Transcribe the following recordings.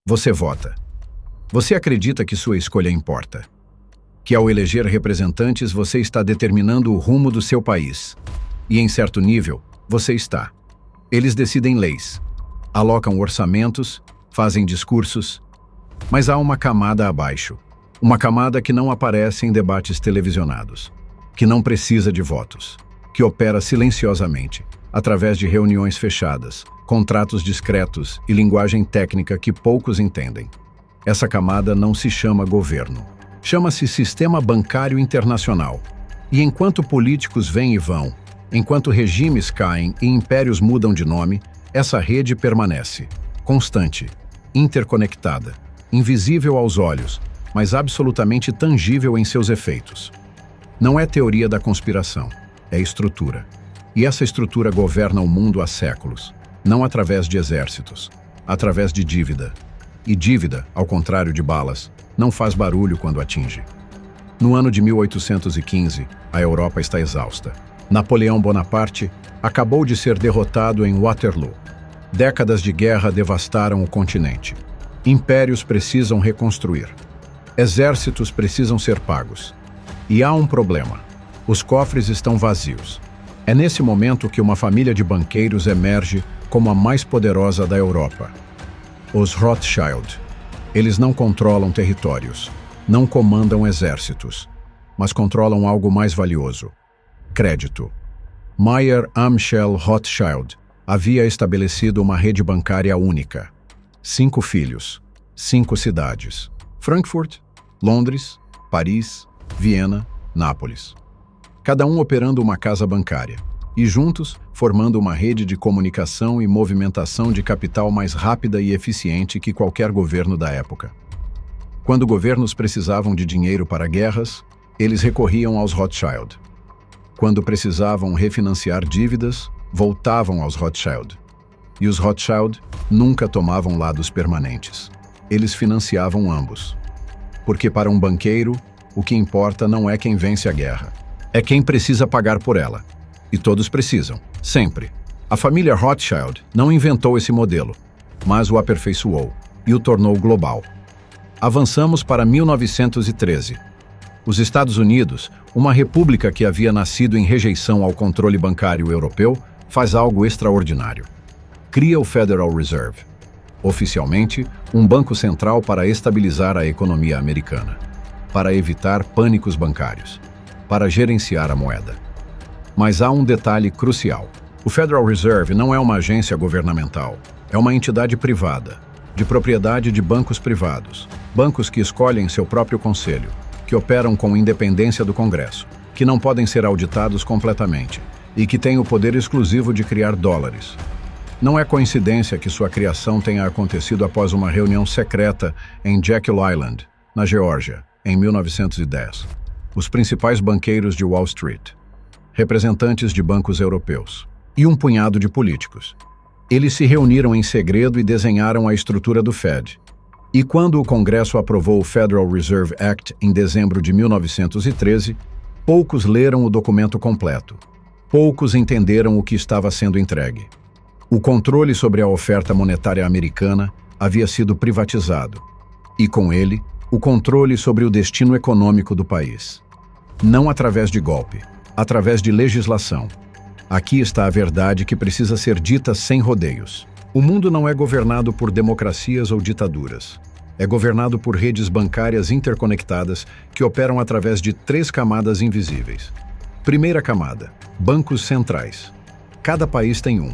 Você vota. Você acredita que sua escolha importa. Que ao eleger representantes você está determinando o rumo do seu país. E em certo nível, você está. Eles decidem leis, alocam orçamentos, fazem discursos. Mas há uma camada abaixo. Uma camada que não aparece em debates televisionados. Que não precisa de votos. Que opera silenciosamente, através de reuniões fechadas, contratos discretos e linguagem técnica que poucos entendem. Essa camada não se chama governo. Chama-se Sistema Bancário Internacional. E enquanto políticos vêm e vão, enquanto regimes caem e impérios mudam de nome, essa rede permanece, constante, interconectada, invisível aos olhos, mas absolutamente tangível em seus efeitos. Não é teoria da conspiração, é estrutura. E essa estrutura governa o mundo há séculos, não através de exércitos, através de dívida. E dívida, ao contrário de balas, não faz barulho quando atinge. No ano de 1815, a Europa está exausta. Napoleão Bonaparte acabou de ser derrotado em Waterloo. Décadas de guerra devastaram o continente. Impérios precisam reconstruir. Exércitos precisam ser pagos. E há um problema. Os cofres estão vazios. É nesse momento que uma família de banqueiros emerge como a mais poderosa da Europa. Os Rothschild. Eles não controlam territórios, não comandam exércitos, mas controlam algo mais valioso: crédito. Mayer Amschel Rothschild havia estabelecido uma rede bancária única. 5 filhos, 5 cidades: Frankfurt, Londres, Paris, Viena, Nápoles. Cada um operando uma casa bancária, e juntos formando uma rede de comunicação e movimentação de capital mais rápida e eficiente que qualquer governo da época. Quando governos precisavam de dinheiro para guerras, eles recorriam aos Rothschild. Quando precisavam refinanciar dívidas, voltavam aos Rothschild. E os Rothschild nunca tomavam lados permanentes. Eles financiavam ambos. Porque para um banqueiro, o que importa não é quem vence a guerra, é quem precisa pagar por ela. E todos precisam, sempre. A família Rothschild não inventou esse modelo, mas o aperfeiçoou e o tornou global. Avançamos para 1913. Os Estados Unidos, uma república que havia nascido em rejeição ao controle bancário europeu, faz algo extraordinário. Cria o Federal Reserve. Oficialmente, um banco central para estabilizar a economia americana, para evitar pânicos bancários, para gerenciar a moeda. Mas há um detalhe crucial. O Federal Reserve não é uma agência governamental. É uma entidade privada, de propriedade de bancos privados. Bancos que escolhem seu próprio conselho, que operam com independência do Congresso, que não podem ser auditados completamente e que têm o poder exclusivo de criar dólares. Não é coincidência que sua criação tenha acontecido após uma reunião secreta em Jekyll Island, na Geórgia, em 1910. Os principais banqueiros de Wall Street, representantes de bancos europeus e um punhado de políticos. Eles se reuniram em segredo e desenharam a estrutura do Fed. E quando o Congresso aprovou o Federal Reserve Act em dezembro de 1913, poucos leram o documento completo. Poucos entenderam o que estava sendo entregue. O controle sobre a oferta monetária americana havia sido privatizado. E com ele, o controle sobre o destino econômico do país. Não através de golpe, através de legislação. Aqui está a verdade que precisa ser dita sem rodeios. O mundo não é governado por democracias ou ditaduras. É governado por redes bancárias interconectadas que operam através de 3 camadas invisíveis. Primeira camada: bancos centrais. Cada país tem um.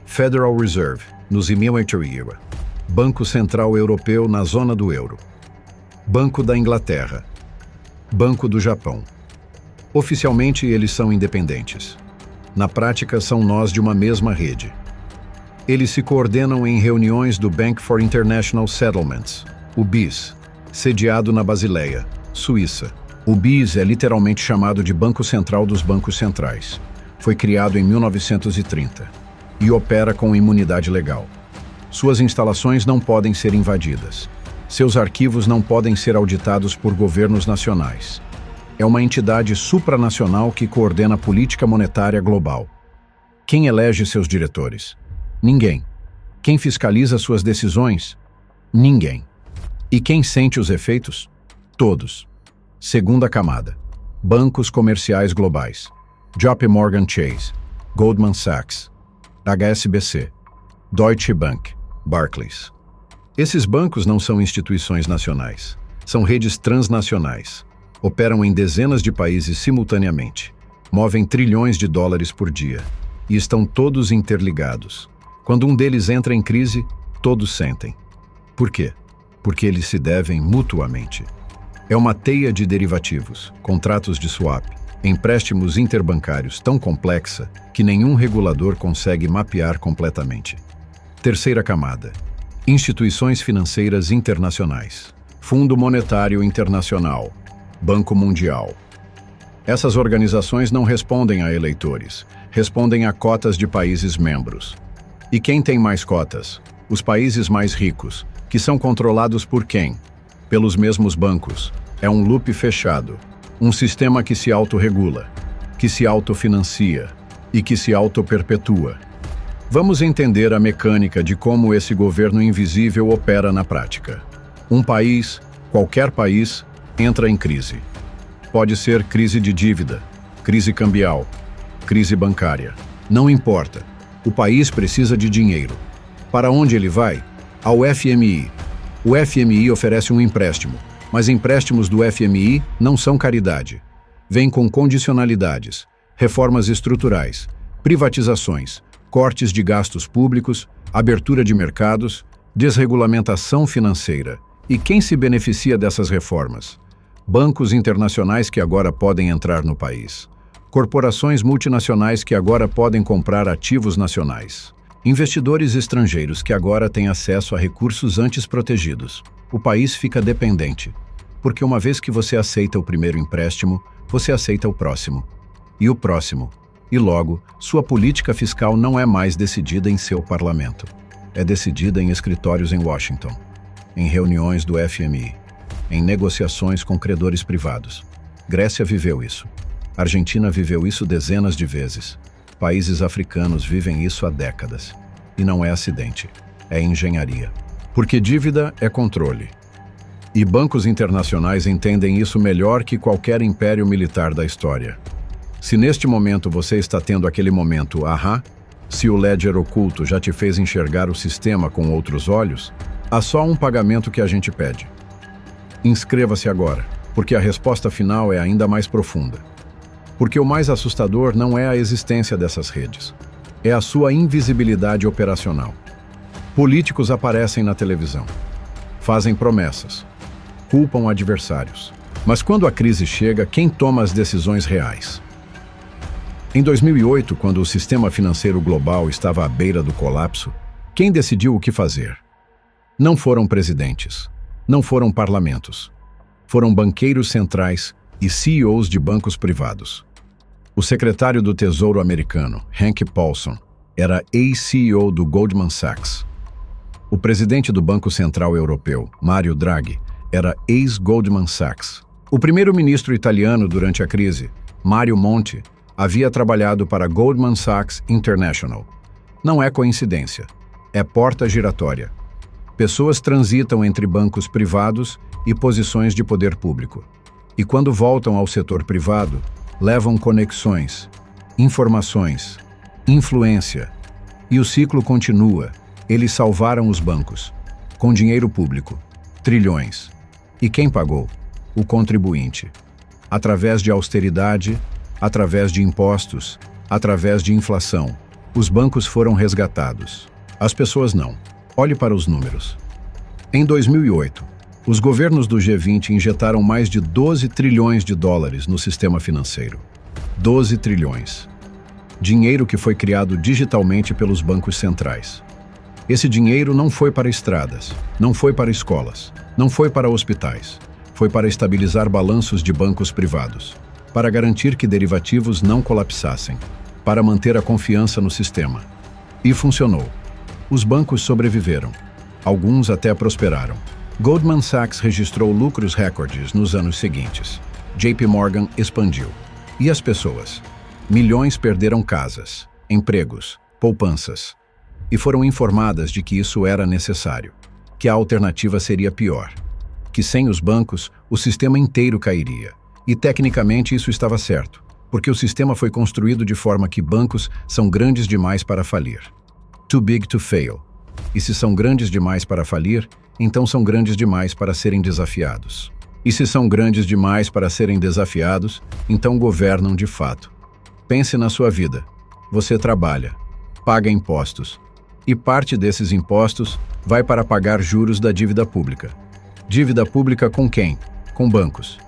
Federal Reserve, nos Military Era. Banco Central Europeu na zona do euro. Banco da Inglaterra. Banco do Japão. Oficialmente, eles são independentes. Na prática, são nós de uma mesma rede. Eles se coordenam em reuniões do Bank for International Settlements, o BIS, sediado na Basileia, Suíça. O BIS é literalmente chamado de Banco Central dos Bancos Centrais. Foi criado em 1930 e opera com imunidade legal. Suas instalações não podem ser invadidas. Seus arquivos não podem ser auditados por governos nacionais. É uma entidade supranacional que coordena a política monetária global. Quem elege seus diretores? Ninguém. Quem fiscaliza suas decisões? Ninguém. E quem sente os efeitos? Todos. Segunda camada. Bancos comerciais globais. JP Morgan Chase, Goldman Sachs, HSBC, Deutsche Bank, Barclays. Esses bancos não são instituições nacionais. São redes transnacionais. Operam em dezenas de países simultaneamente. Movem trilhões de dólares por dia. E estão todos interligados. Quando um deles entra em crise, todos sentem. Por quê? Porque eles se devem mutuamente. É uma teia de derivativos, contratos de swap, empréstimos interbancários tão complexa que nenhum regulador consegue mapear completamente. Terceira camada. Instituições financeiras internacionais. Fundo Monetário Internacional. Banco Mundial. Essas organizações não respondem a eleitores, respondem a cotas de países membros. E quem tem mais cotas? Os países mais ricos, que são controlados por quem? Pelos mesmos bancos. É um loop fechado, um sistema que se autorregula, que se autofinancia e que se autoperpetua. Vamos entender a mecânica de como esse governo invisível opera na prática. Um país, qualquer país, entra em crise. Pode ser crise de dívida, crise cambial, crise bancária. Não importa. O país precisa de dinheiro. Para onde ele vai? Ao FMI. O FMI oferece um empréstimo, mas empréstimos do FMI não são caridade. Vêm com condicionalidades, reformas estruturais, privatizações, cortes de gastos públicos, abertura de mercados, desregulamentação financeira. E quem se beneficia dessas reformas? Bancos internacionais que agora podem entrar no país. Corporações multinacionais que agora podem comprar ativos nacionais. Investidores estrangeiros que agora têm acesso a recursos antes protegidos. O país fica dependente, porque uma vez que você aceita o primeiro empréstimo, você aceita o próximo, e o próximo, e logo, sua política fiscal não é mais decidida em seu parlamento. É decidida em escritórios em Washington, em reuniões do FMI, em negociações com credores privados. Grécia viveu isso. Argentina viveu isso dezenas de vezes. Países africanos vivem isso há décadas. E não é acidente, é engenharia. Porque dívida é controle. E bancos internacionais entendem isso melhor que qualquer império militar da história. Se neste momento você está tendo aquele momento, ahá, se o ledger oculto já te fez enxergar o sistema com outros olhos, há só um pagamento que a gente pede. Inscreva-se agora, porque a resposta final é ainda mais profunda. Porque o mais assustador não é a existência dessas redes, é a sua invisibilidade operacional. Políticos aparecem na televisão, fazem promessas, culpam adversários. Mas quando a crise chega, quem toma as decisões reais? Em 2008, quando o sistema financeiro global estava à beira do colapso, quem decidiu o que fazer? Não foram presidentes, não foram parlamentos. Foram banqueiros centrais e CEOs de bancos privados. O secretário do Tesouro americano, Hank Paulson, era ex-CEO do Goldman Sachs. O presidente do Banco Central Europeu, Mario Draghi, era ex-Goldman Sachs. O primeiro-ministro italiano durante a crise, Mario Monti, havia trabalhado para Goldman Sachs International. Não é coincidência, é porta giratória. Pessoas transitam entre bancos privados e posições de poder público. E quando voltam ao setor privado, levam conexões, informações, influência. E o ciclo continua. Eles salvaram os bancos, com dinheiro público, trilhões. E quem pagou? O contribuinte. Através de austeridade, através de impostos, através de inflação. Os bancos foram resgatados. As pessoas não. Olhe para os números. Em 2008, os governos do G20 injetaram mais de 12 trilhões de dólares no sistema financeiro. 12 trilhões. Dinheiro que foi criado digitalmente pelos bancos centrais. Esse dinheiro não foi para estradas, não foi para escolas, não foi para hospitais. Foi para estabilizar balanços de bancos privados, para garantir que derivativos não colapsassem, para manter a confiança no sistema. E funcionou. Os bancos sobreviveram. Alguns até prosperaram. Goldman Sachs registrou lucros recordes nos anos seguintes. JP Morgan expandiu. E as pessoas? Milhões perderam casas, empregos, poupanças. E foram informadas de que isso era necessário. que a alternativa seria pior, que sem os bancos, o sistema inteiro cairia. E tecnicamente isso estava certo, porque o sistema foi construído de forma que bancos são grandes demais para falir. Too big to fail. E se são grandes demais para falir, então são grandes demais para serem desafiados. E se são grandes demais para serem desafiados, então governam de fato. Pense na sua vida. Você trabalha, paga impostos. E parte desses impostos vai para pagar juros da dívida pública. Dívida pública com quem? Com bancos.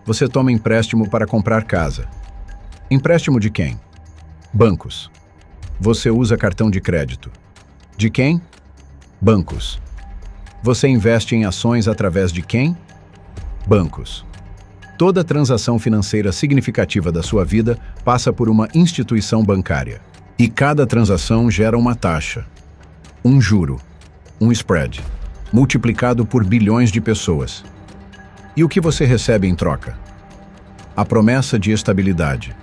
Você toma empréstimo para comprar casa. Empréstimo de quem? Bancos. Você usa cartão de crédito. De quem? Bancos. Você investe em ações através de quem? Bancos. Toda transação financeira significativa da sua vida passa por uma instituição bancária. E cada transação gera uma taxa, um juro, um spread, multiplicado por bilhões de pessoas. E o que você recebe em troca? A promessa de estabilidade.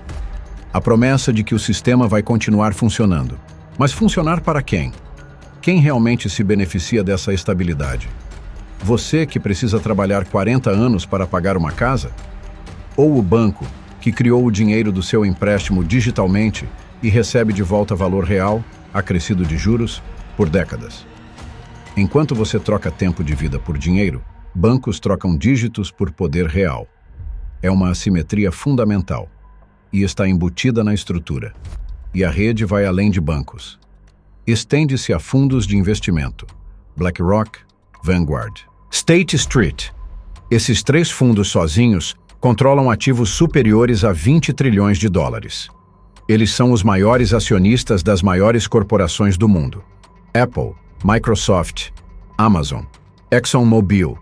A promessa de que o sistema vai continuar funcionando. Mas funcionar para quem? Quem realmente se beneficia dessa estabilidade? Você que precisa trabalhar 40 anos para pagar uma casa? Ou o banco que criou o dinheiro do seu empréstimo digitalmente e recebe de volta valor real, acrescido de juros, por décadas? Enquanto você troca tempo de vida por dinheiro, bancos trocam dígitos por poder real. É uma assimetria fundamental e está embutida na estrutura. E a rede vai além de bancos. Estende-se a fundos de investimento: BlackRock, Vanguard, State Street. Esses 3 fundos sozinhos controlam ativos superiores a 20 trilhões de dólares. Eles são os maiores acionistas das maiores corporações do mundo: Apple, Microsoft, Amazon, ExxonMobil.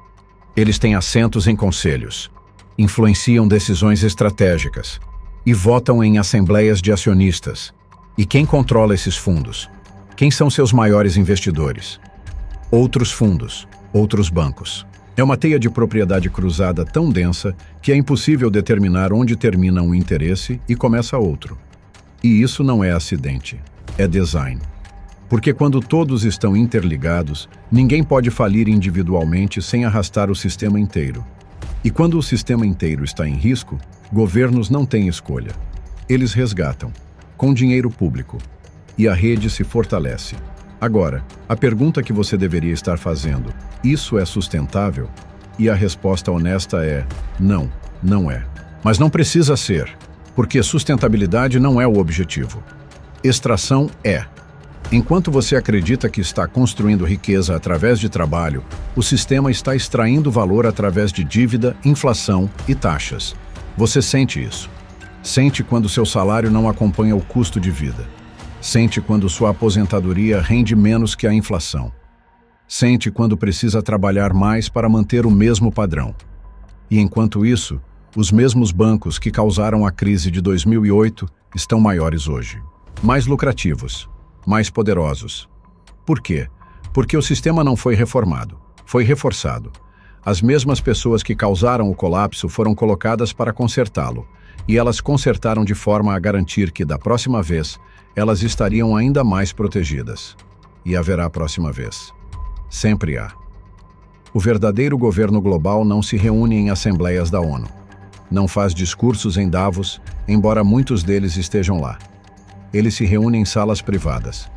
Eles têm assentos em conselhos, influenciam decisões estratégicas e votam em assembleias de acionistas. E quem controla esses fundos? Quem são seus maiores investidores? Outros fundos, outros bancos. É uma teia de propriedade cruzada tão densa que é impossível determinar onde termina um interesse e começa outro. E isso não é acidente, é design. Porque quando todos estão interligados, ninguém pode falir individualmente sem arrastar o sistema inteiro. E quando o sistema inteiro está em risco, governos não têm escolha. Eles resgatam, com dinheiro público. E a rede se fortalece. Agora, a pergunta que você deveria estar fazendo: isso é sustentável? E a resposta honesta é: não, não é. Mas não precisa ser, porque sustentabilidade não é o objetivo. Extração é. Enquanto você acredita que está construindo riqueza através de trabalho, o sistema está extraindo valor através de dívida, inflação e taxas. Você sente isso. Sente quando seu salário não acompanha o custo de vida. Sente quando sua aposentadoria rende menos que a inflação. Sente quando precisa trabalhar mais para manter o mesmo padrão. E enquanto isso, os mesmos bancos que causaram a crise de 2008 estão maiores hoje. Mais lucrativos, mais poderosos. Por quê? Porque o sistema não foi reformado, foi reforçado. As mesmas pessoas que causaram o colapso foram colocadas para consertá-lo, e elas consertaram de forma a garantir que, da próxima vez, elas estariam ainda mais protegidas. E haverá próxima vez. Sempre há. O verdadeiro governo global não se reúne em assembleias da ONU. Não faz discursos em Davos, embora muitos deles estejam lá. Ele se reúne em salas privadas,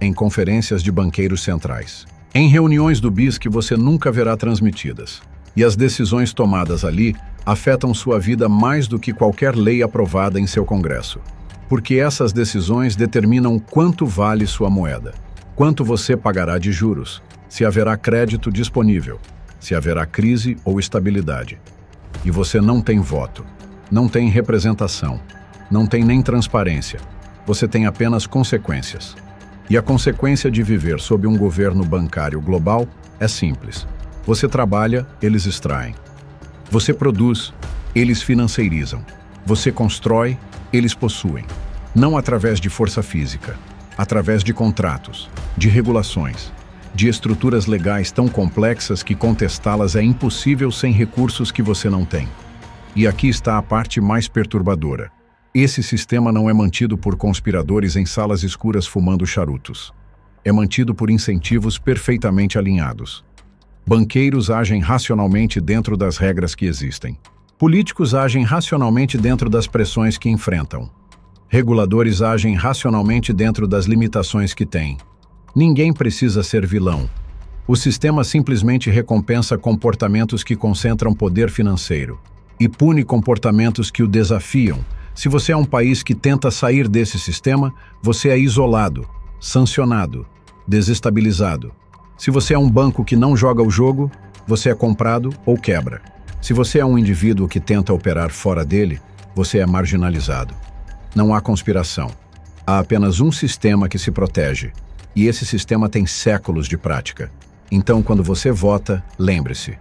em conferências de banqueiros centrais, em reuniões do BIS que você nunca verá transmitidas. E as decisões tomadas ali afetam sua vida mais do que qualquer lei aprovada em seu Congresso. Porque essas decisões determinam quanto vale sua moeda, quanto você pagará de juros, se haverá crédito disponível, se haverá crise ou estabilidade. E você não tem voto, não tem representação, não tem nem transparência. Você tem apenas consequências. E a consequência de viver sob um governo bancário global é simples. Você trabalha, eles extraem. Você produz, eles financeirizam. Você constrói, eles possuem. Não através de força física, através de contratos, de regulações, de estruturas legais tão complexas que contestá-las é impossível sem recursos que você não tem. E aqui está a parte mais perturbadora. Esse sistema não é mantido por conspiradores em salas escuras fumando charutos. É mantido por incentivos perfeitamente alinhados. Banqueiros agem racionalmente dentro das regras que existem. Políticos agem racionalmente dentro das pressões que enfrentam. Reguladores agem racionalmente dentro das limitações que têm. Ninguém precisa ser vilão. O sistema simplesmente recompensa comportamentos que concentram poder financeiro e pune comportamentos que o desafiam. Se você é um país que tenta sair desse sistema, você é isolado, sancionado, desestabilizado. Se você é um banco que não joga o jogo, você é comprado ou quebra. Se você é um indivíduo que tenta operar fora dele, você é marginalizado. Não há conspiração. Há apenas um sistema que se protege, e esse sistema tem séculos de prática. Então, quando você vota, lembre-se,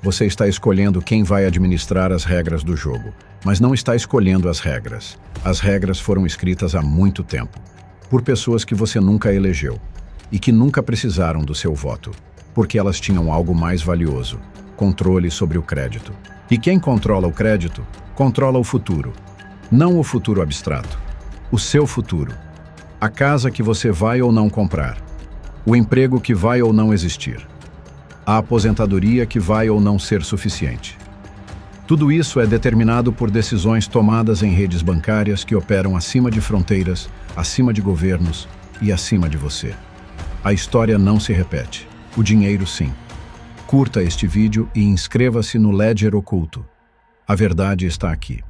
você está escolhendo quem vai administrar as regras do jogo, mas não está escolhendo as regras. As regras foram escritas há muito tempo, por pessoas que você nunca elegeu, e que nunca precisaram do seu voto, porque elas tinham algo mais valioso: controle sobre o crédito. E quem controla o crédito, controla o futuro. Não o futuro abstrato, o seu futuro. A casa que você vai ou não comprar. O emprego que vai ou não existir. A aposentadoria que vai ou não ser suficiente. Tudo isso é determinado por decisões tomadas em redes bancárias que operam acima de fronteiras, acima de governos e acima de você. A história não se repete. O dinheiro, sim. Curta este vídeo e inscreva-se no Ledger Oculto. A verdade está aqui.